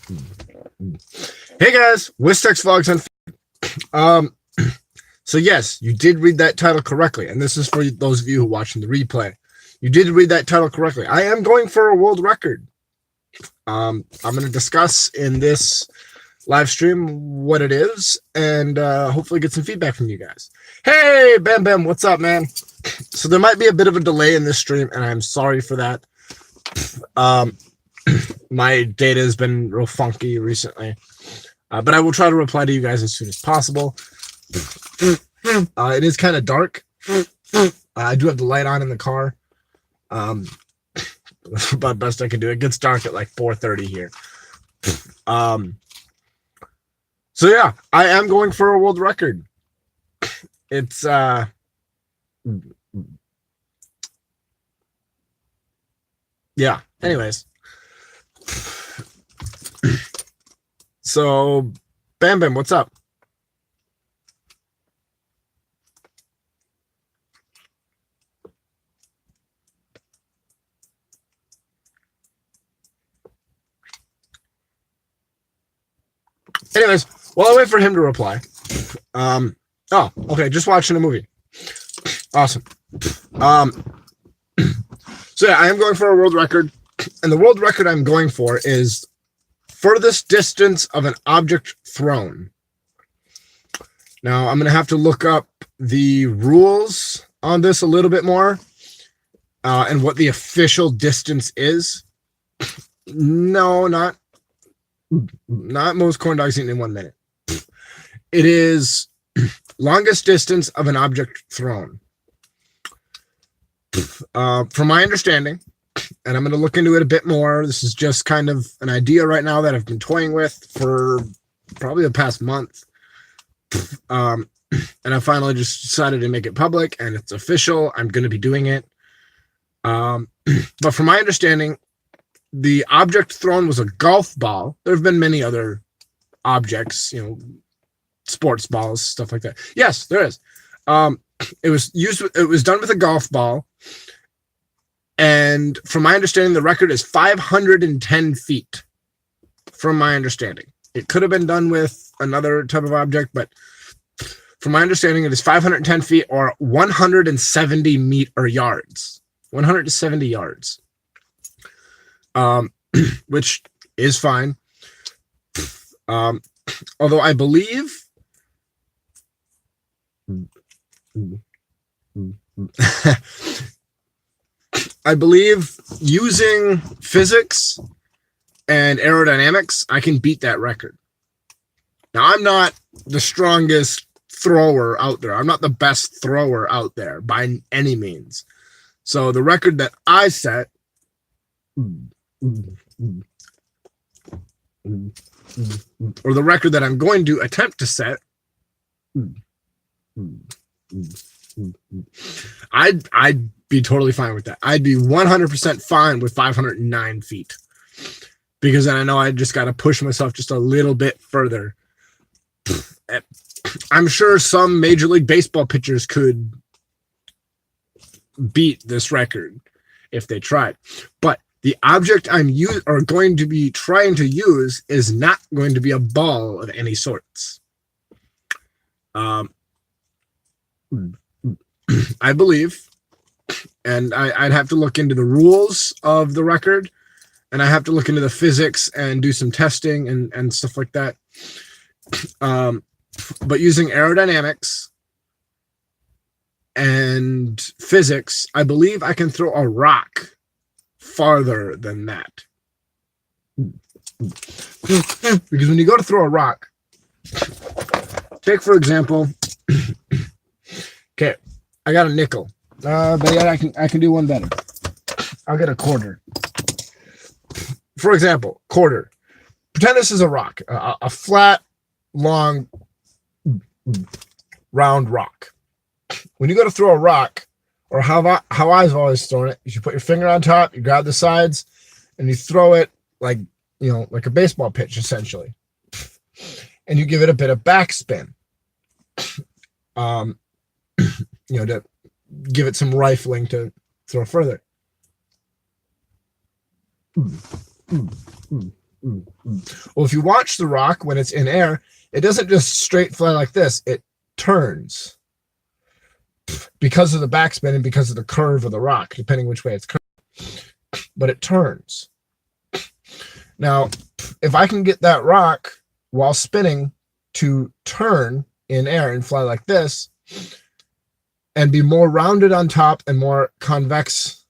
Hey guys, Wistexvlogs on. So yes, you did read that title correctly, and this is for those of you who are watching the replay. You did read that title correctly. I am going for a world record. I'm going to discuss in this live stream what it is, and hopefully get some feedback from you guys. Hey, Bam Bam, what's up, man? So there might be a bit of a delay in this stream, and I'm sorry for that. My data has been real funky recently, but I will try to reply to you guys as soon as possible. It is kind of dark. I do have the light on in the car. That's about best I can do. It gets dark at like 4:30 here. So yeah, I am going for a world record. It's yeah. Anyways, so Bam Bam, what's up? Anyways, while I wait for him to reply, oh, okay, just watching a movie. Awesome. So yeah, I am going for a world record, and the world record I'm going for is furthest distance of an object thrown. Now, I'm going to have to look up the rules on this a little bit more, and what the official distance is. No, not most corn dogs eaten in 1 minute. It is longest distance of an object thrown. From my understanding, and I'm going to look into it a bit more. This is just kind of an idea right now that I've been toying with for probably the past month. And I finally just decided to make it public, and it's official. I'm going to be doing it. But from my understanding, the object thrown was a golf ball. There have been many other objects, sports balls, stuff like that. Yes, there is. It was done with a golf ball. And from my understanding, the record is 510 feet. From my understanding, it could have been done with another type of object, but from my understanding, it is 510 feet or 170 yards. 170 yards. Which is fine. Although I believe using physics and aerodynamics, I can beat that record. Now, I'm not the strongest thrower out there. I'm not the best thrower out there by any means. So the record that I set, or the record that I'm going to attempt to set, I'd be totally fine with that. I'd be 100% fine with 509 feet, because then I know I just got to push myself just a little bit further. I'm sure some Major League Baseball pitchers could beat this record if they tried, but the object I'm going to be trying to use is not going to be a ball of any sorts. I believe, and I'd have to look into the rules of the record, and I have to look into the physics and do some testing and stuff like that. But using aerodynamics and physics, I believe I can throw a rock farther than that. Because when you go to throw a rock, take for example, okay, I got a nickel, but yet I can do one better. I'll get a quarter. For example, quarter. Pretend this is a rock, a flat, long, round rock. When you go to throw a rock, or how I've always thrown it, is you put your finger on top, you grab the sides, and you throw it like a baseball pitch, essentially. And you give it a bit of backspin. To give it some rifling to throw further. Well, if you watch the rock when it's in air, it doesn't just straight fly like this. It turns because of the backspin and because of the curve of the rock, depending which way it's curved. But it turns. Now, if I can get that rock while spinning to turn in air and fly like this and be more rounded on top and more convex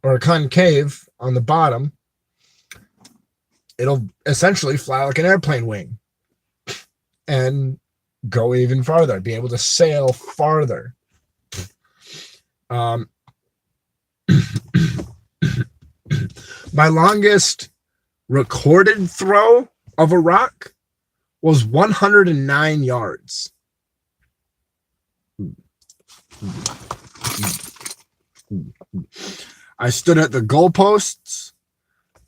or concave on the bottom, it'll essentially fly like an airplane wing and go even farther, be able to sail farther. My longest recorded throw of a rock was 109 yards. I stood at the goalposts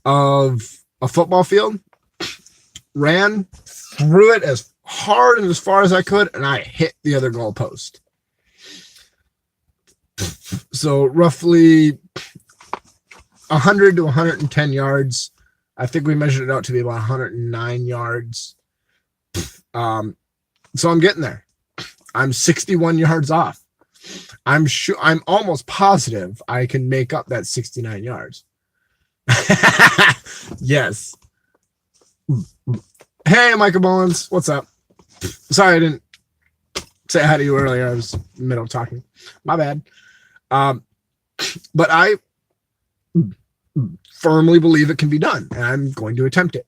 of a football field, ran, threw it as hard and as far as I could, and I hit the other goalpost. So roughly 100 to 110 yards. I think we measured it out to be about 109 yards. So I'm getting there. I'm 61 yards off. I'm almost positive I can make up that 69 yards. Yes. Hey, Michael Mullins, what's up? Sorry I didn't say hi to you earlier. I was in the middle of talking. My bad. But I firmly believe it can be done, and I'm going to attempt it.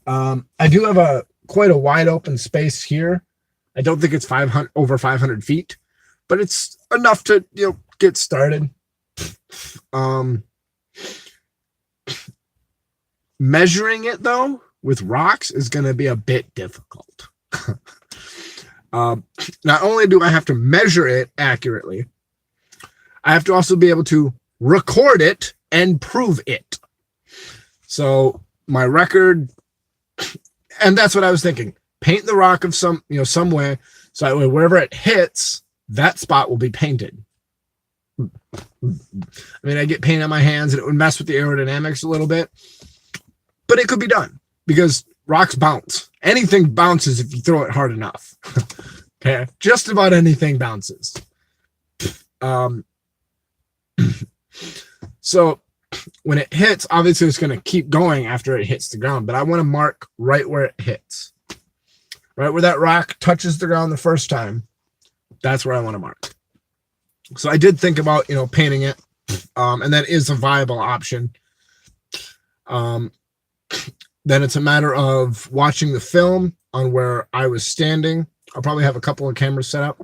I do have quite a wide open space here. I don't think it's over 500 feet, but it's enough to get started. Measuring it though with rocks is going to be a bit difficult. Not only do I have to measure it accurately, I have to also be able to record it and prove it. So my record, and that's what I was thinking. Paint the rock of some way, so that way wherever it hits, that spot will be painted. I mean, I get paint on my hands and it would mess with the aerodynamics a little bit, but it could be done because rocks bounce. Anything bounces if you throw it hard enough. Okay, just about anything bounces. So when it hits, obviously it's going to keep going after it hits the ground, but I want to mark right where it hits. Right where that rock touches the ground the first time, that's where I want to mark. So I did think about, painting it, and that is a viable option. Then it's a matter of watching the film on where I was standing. I'll probably have a couple of cameras set up.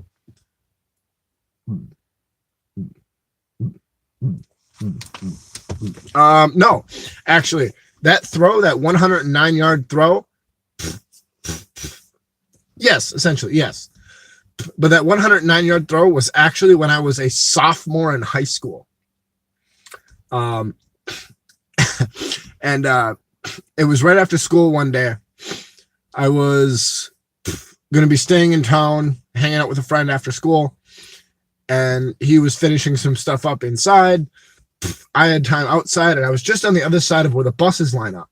No, actually, that 109-yard throw, yes, essentially, yes. But that 109-yard throw was actually when I was a sophomore in high school. And it was right after school one day. I was going to be staying in town, hanging out with a friend after school, and he was finishing some stuff up inside. I had time outside, and I was just on the other side of where the buses line up.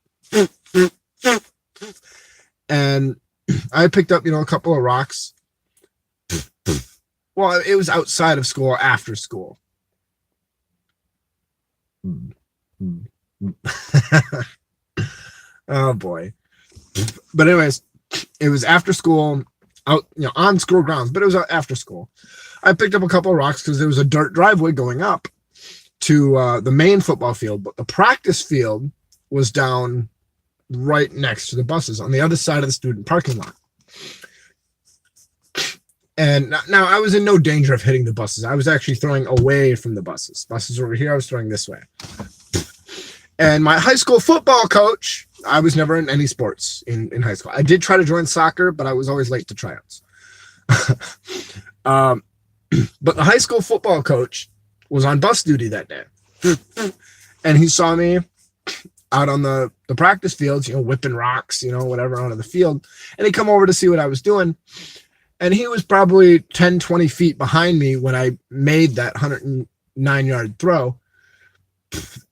And I picked up, a couple of rocks. Well, it was outside of school, after school. Oh boy. But anyways, it was after school, out, on school grounds, but it was after school. I picked up a couple of rocks because there was a dirt driveway going up to the main football field, but the practice field was down right next to the buses on the other side of the student parking lot. And now I was in no danger of hitting the buses. I was actually throwing away from the buses. Buses were over here. I was throwing this way. And my high school football coach, I was never in any sports in high school. I did try to join soccer, but I was always late to tryouts. But the high school football coach was on bus duty that day. And he saw me out on the practice fields, whipping rocks, whatever, onto the field. And he come over to see what I was doing. And he was probably 10, 20 feet behind me when I made that 109-yard throw.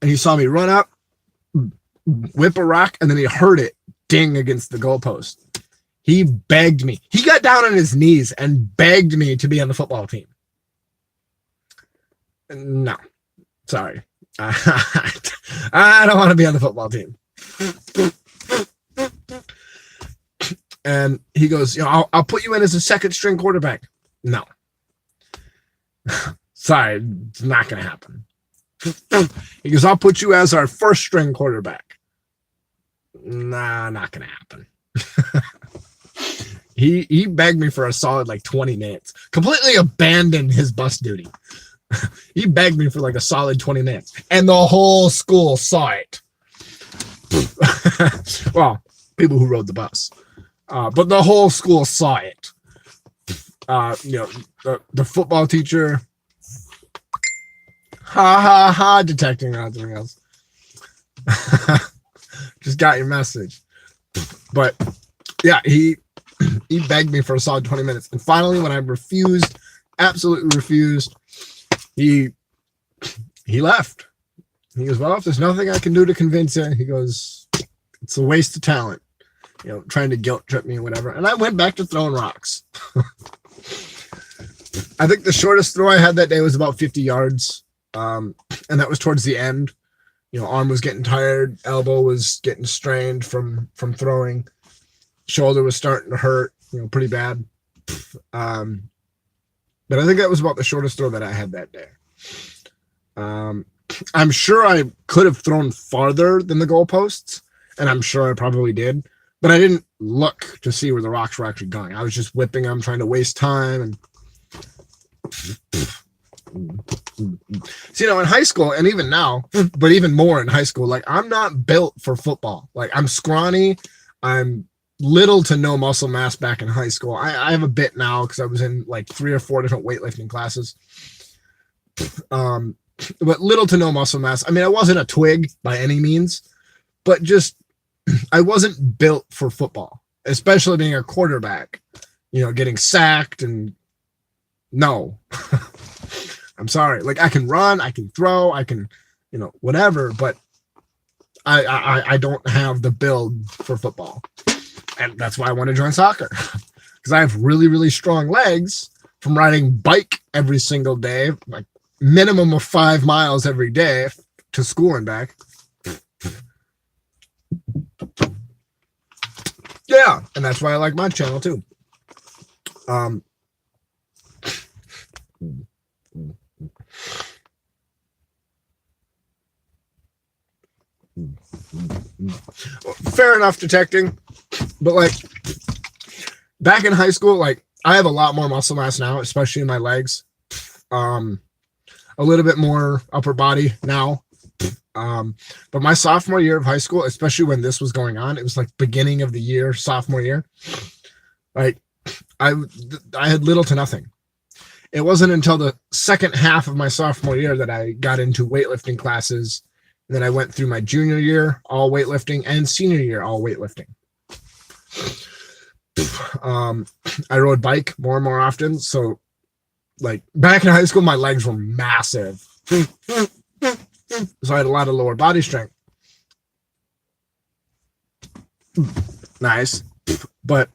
And he saw me run up, whip a rock, and then he heard it ding against the goalpost. He begged me. He got down on his knees and begged me to be on the football team. No, sorry. I don't want to be on the football team. And he goes, I'll put you in as a second string quarterback. No. Sorry, it's not going to happen. He goes, I'll put you as our first string quarterback. Nah, not going to happen. He begged me for a solid 20 minutes. Completely abandoned his bus duty. He begged me for a solid 20 minutes. And the whole school saw it. Well, people who rode the bus. But the whole school saw it. The football teacher, detecting nothing else. Just got your message. But yeah, he begged me for a solid 20 minutes. And finally, when I refused, absolutely refused, he left. He goes, well, if there's nothing I can do to convince you, he goes, it's a waste of talent. Trying to guilt trip me or whatever. And I went back to throwing rocks. I think the shortest throw I had that day was about 50 yards. And that was towards the end. Arm was getting tired. Elbow was getting strained from throwing. Shoulder was starting to hurt, pretty bad. But I think that was about the shortest throw that I had that day. I'm sure I could have thrown farther than the goalposts. And I'm sure I probably did. But I didn't look to see where the rocks were actually going. I was just whipping them, trying to waste time. And in high school, and even now, but even more in high school, I'm not built for football. I'm scrawny. I'm little to no muscle mass back in high school. I have a bit now because I was in 3 or 4 different weightlifting classes. But little to no muscle mass. I mean, I wasn't a twig by any means, but just I wasn't built for football, especially being a quarterback, getting sacked and no, I'm sorry. I can run, I can throw, I can, whatever, but I don't have the build for football. And that's why I want to join soccer because I have really, really strong legs from riding bike every single day, minimum of 5 miles every day to school and back. Yeah, and that's why I like my channel too. Fair enough detecting, but back in high school, I have a lot more muscle mass now, especially in my legs. A little bit more upper body now. But my sophomore year of high school, especially when this was going on, it was beginning of the year, sophomore year. I had little to nothing. It wasn't until the second half of my sophomore year that I got into weightlifting classes. And then I went through my junior year, all weightlifting, and senior year, all weightlifting. I rode bike more and more often. So back in high school, my legs were massive. So I had a lot of lower body strength. Nice. And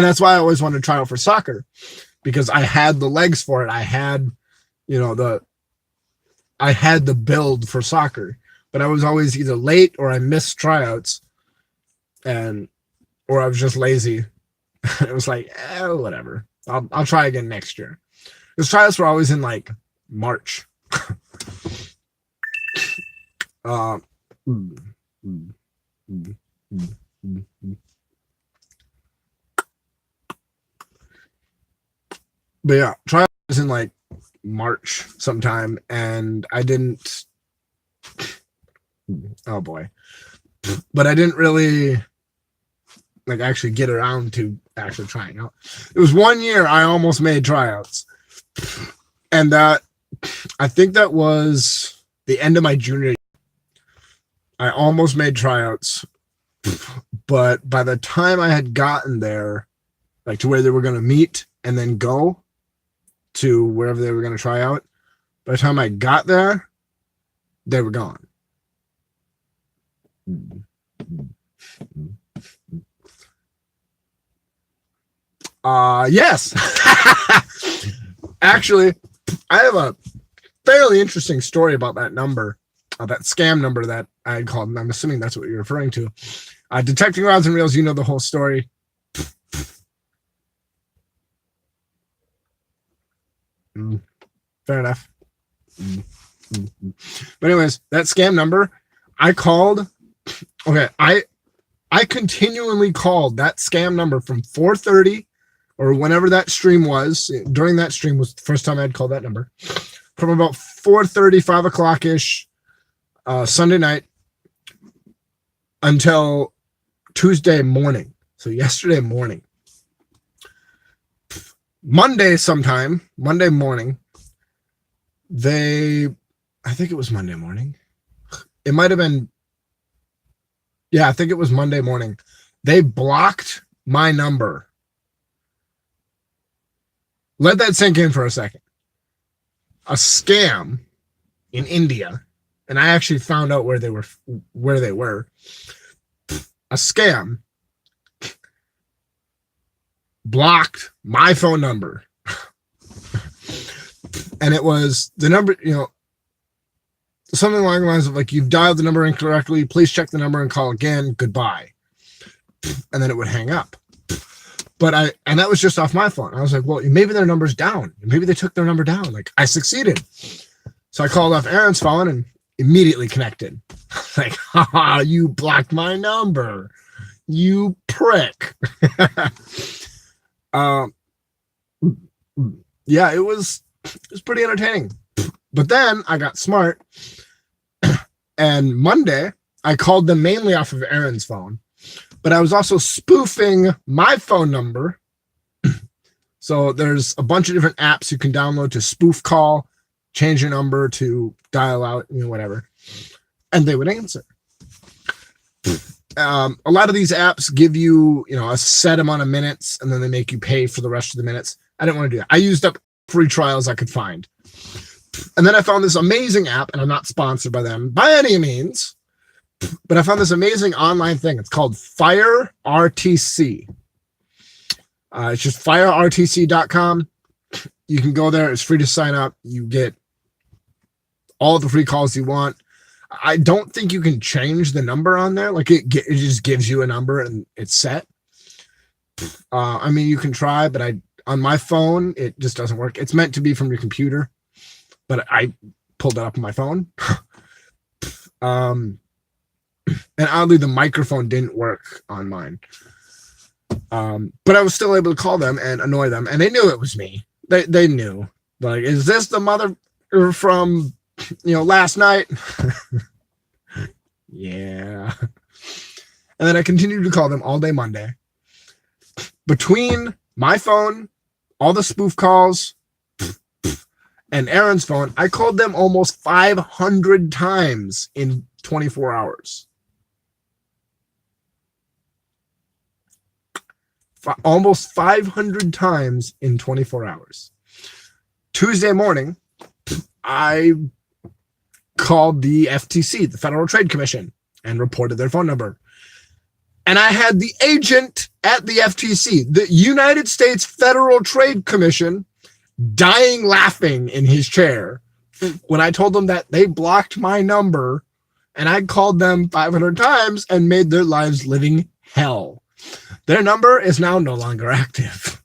that's why I always wanted to try out for soccer, because I had the legs for it. I had, I had the build for soccer, but I was always either late or I missed tryouts or I was just lazy. It was whatever. I'll try again next year. Because tryouts were always in March. But yeah, trial was in March sometime, and I didn't. Oh boy, but I didn't really actually get around to actually trying out. It was 1 year I almost made tryouts, and I think that was the end of my junior year. I almost made tryouts, but by the time I had gotten there, to where they were going to meet and then go to wherever they were going to try out, by the time I got there, they were gone. Yes. Actually, I have a fairly interesting story about that number, that scam number that I had called, and I'm assuming that's what you're referring to. Detecting rods and reels, you know the whole story. Fair enough. But anyways, that scam number, I called. Okay, I continually called that scam number from 4:30 or whenever that stream was. During that stream was the first time I'd called that number. From about 4:30, 5 o'clock ish, Sunday night until Tuesday morning. So yesterday morning. Monday morning, I think it was Monday morning. It might have been, I think it was Monday morning. They blocked my number. Let that sink in for a second. A scam in India, and I actually found out where they were. A scam blocked my phone number. And it was the number, something along the lines of like, you've dialed the number incorrectly. Please check the number and call again. Goodbye. And then it would hang up. And that was just off my phone. I was like, well, maybe their number's down. Maybe they took their number down. Like, I succeeded. So I called off Aaron's phone and immediately connected. Like, haha, you blocked my number. You prick. Yeah, it was pretty entertaining. But then I got smart. And Monday, I called them mainly off of Aaron's phone. But I was also spoofing my phone number. So there's a bunch of different apps you can download to spoof call, change your number to dial out, whatever. And they would answer. A lot of these apps give you, a set amount of minutes, and then they make you pay for the rest of the minutes. I didn't want to do that. I used up free trials I could find. And then I found this amazing app, and I'm not sponsored by them by any means, but I found this amazing online thing. It's called Fire RTC. It's just firertc.com. You can go there. It's free to sign up. You get all the free calls you want. I don't think you can change the number on there. Like it just gives you a number and it's set. I mean, you can try, but on my phone, it just doesn't work. It's meant to be from your computer, but I pulled it up on my phone. And oddly, the microphone didn't work on mine. But I was still able to call them and annoy them, and they knew it was me. They knew. Like, is this the mother from last night? Yeah. And then I continued to call them all day Monday. Between my phone, all the spoof calls, and Aaron's phone, I called them almost 500 times in 24 hours. Almost 500 times in 24 hours. Tuesday morning, I called the FTC, the Federal Trade Commission, and reported their phone number. And I had the agent at the FTC, the United States Federal Trade Commission, dying laughing in his chair when I told them that they blocked my number and I called them 500 times and made their lives living hell. Their number is now no longer active.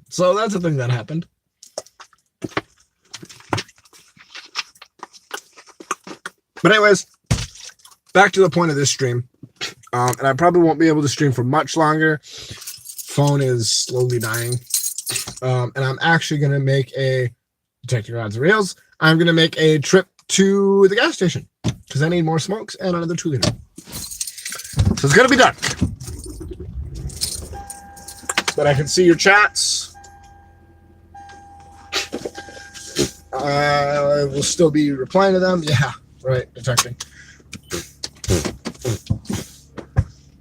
So that's a thing that happened. But anyways, back to the point of this stream. And I probably won't be able to stream for much longer. Phone is slowly dying. And I'm actually going to make detecting rods and reels. I'm going to make a trip to the gas station because I need more smokes and another 2 liter. So it's going to be done. But I can see your chats. I will still be replying to them. Yeah, right. Detecting.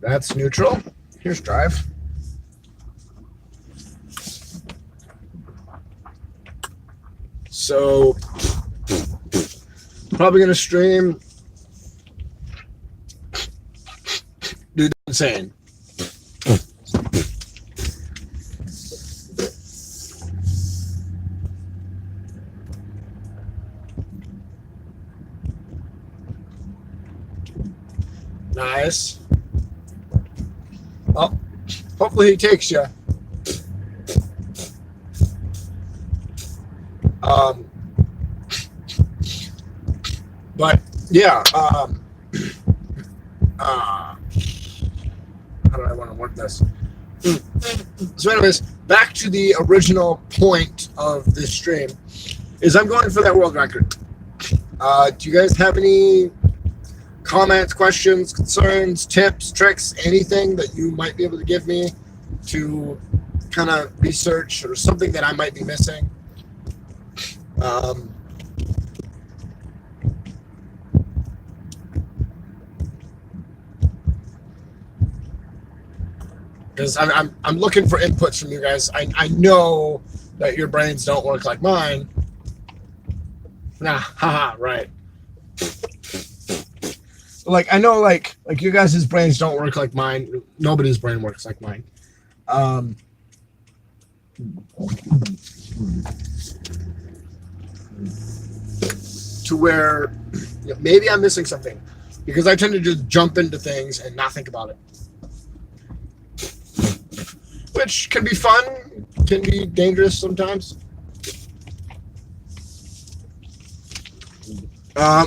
That's neutral. Here's drive. So probably gonna stream. Dude, insane. Nice. Oh, hopefully he takes you. But yeah, how do I want to word this? So anyways, back to the original point of this stream is I'm going for that world record. Do you guys have any comments, questions, concerns, tips, tricks, anything that you might be able to give me to kind of research or something that I might be missing? Because I'm looking for inputs from you guys. I know that your brains don't work like mine. Nah, haha, right. Like I know, like you guys' brains don't work like mine. Nobody's brain works like mine. To where maybe I'm missing something, because I tend to just jump into things and not think about it, which can be fun, can be dangerous sometimes.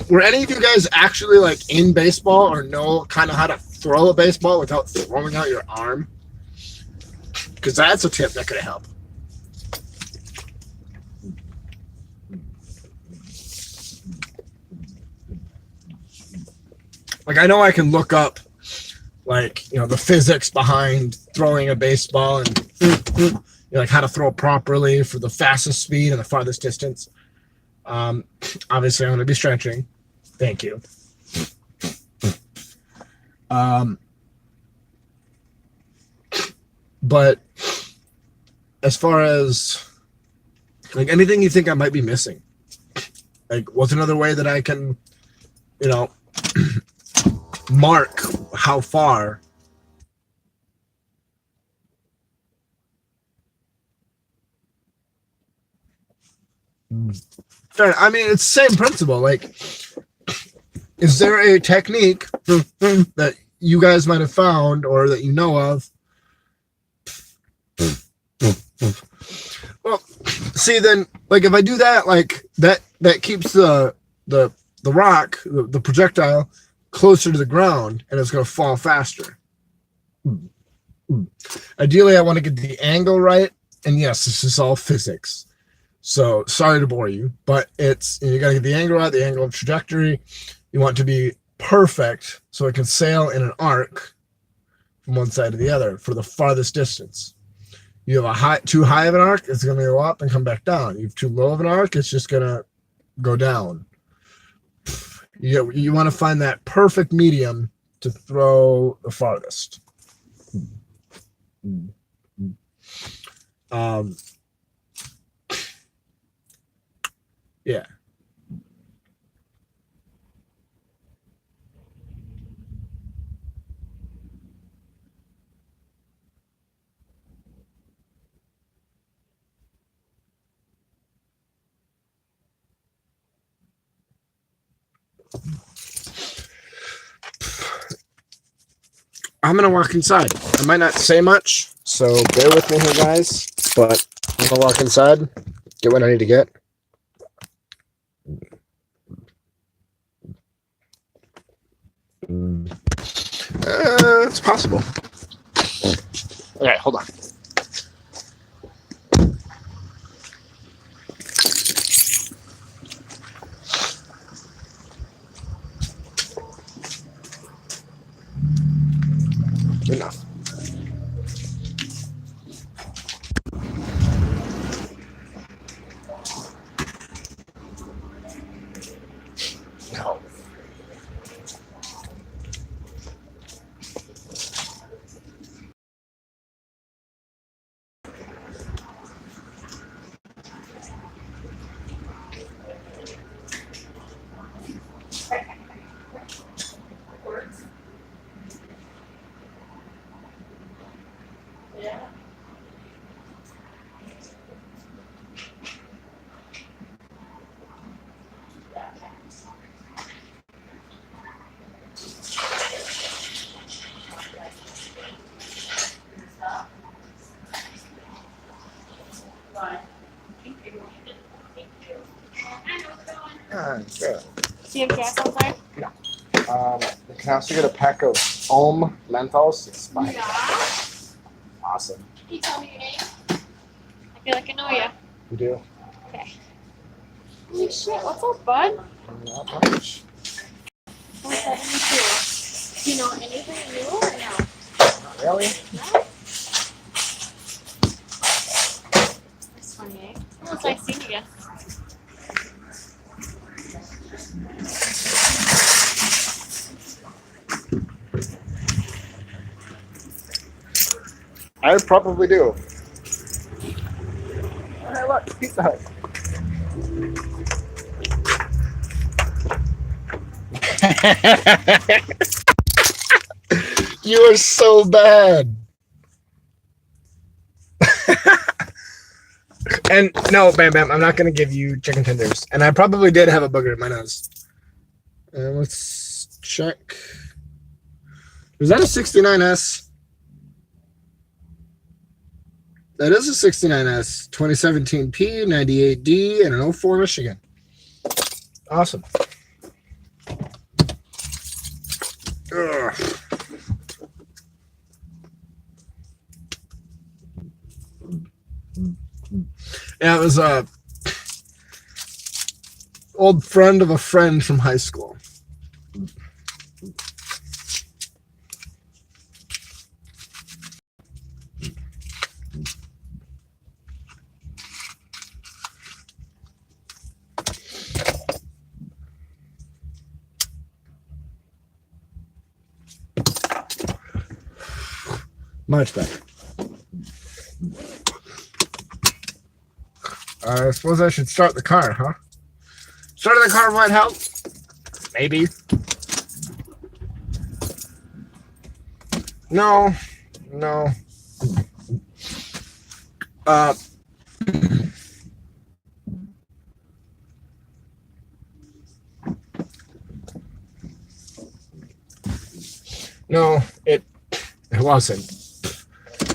Were any of you guys actually like in baseball or know kind of how to throw a baseball without throwing out your arm? Because that's a tip that could help. Like I know I can look up, like, the physics behind throwing a baseball and like how to throw properly for the fastest speed and the farthest distance. Obviously I'm going to be stretching. Thank you. But as far as like anything you think I might be missing, like what's another way that I can, mark how far. I mean, it's the same principle. Like, is there a technique that you guys might have found or that you know of? Well, see, then, like, if I do that, like that keeps the rock, the projectile, closer to the ground, and it's going to fall faster. Ideally, I want to get the angle right, and yes, this is all physics. So sorry to bore you, but you got to get the angle right, the angle of trajectory. You want it to be perfect so it can sail in an arc from one side to the other for the farthest distance. You have too high of an arc, it's going to go up and come back down. You have too low of an arc, it's just going to go down. You want to find that perfect medium to throw the farthest. Yeah. I'm gonna walk inside. I might not say much, so bear with me here, guys. But I'm gonna walk inside, get what I need to get. It's possible. Okay, hold on. Enough. No. Good. Do you have gas outside? No. You can also get a pack of Ohm menthols. It's fine. Yeah. Awesome. Can you tell me your name? I feel like I know you. You do? Okay. Holy shit, what's up, bud? Not much. What's 72? Do you know anything new or no? Not really. No? That's funny, eh? Oh, it's nice seeing you again. I probably do. Hey, look, Pizza Hut. You are so bad. And no, Bam Bam, I'm not going to give you chicken tenders. And I probably did have a booger in my nose. Let's check. Was that a 69S? That is a 69S, 2017 P, 98D, and an 04 Michigan. Awesome. Ugh. Yeah, it was a old friend of a friend from high school. Much better. I suppose I should start the car, huh? Starting the car might help. Maybe. No. No. No, it wasn't.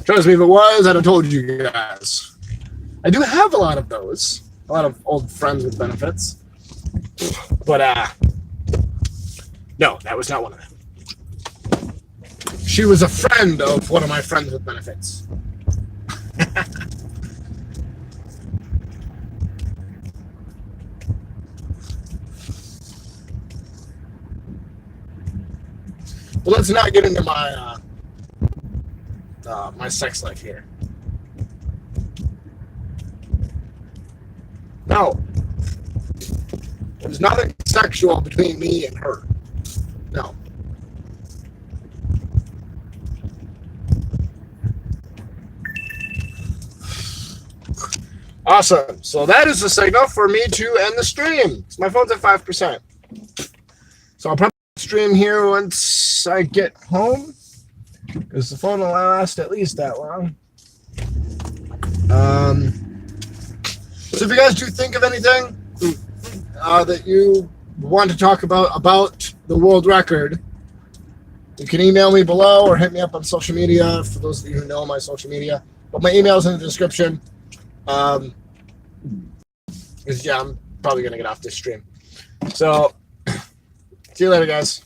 Trust me, if it was, I'd have told you guys. I do have a lot of those. A lot of old friends with benefits. But, no, that was not one of them. She was a friend of one of my friends with benefits. Well, let's not get into my my sex life here. No. There's nothing sexual between me and her. No. Awesome. So that is the signal for me to end the stream. My phone's at 5%. So I'll probably stream here once I get home, because the phone will last at least that long. So if you guys do think of anything that you want to talk about the world record, you can email me below or hit me up on social media, for those of you who know my social media. But my email is in the description. Because, yeah, I'm probably going to get off this stream. So, see you later, guys.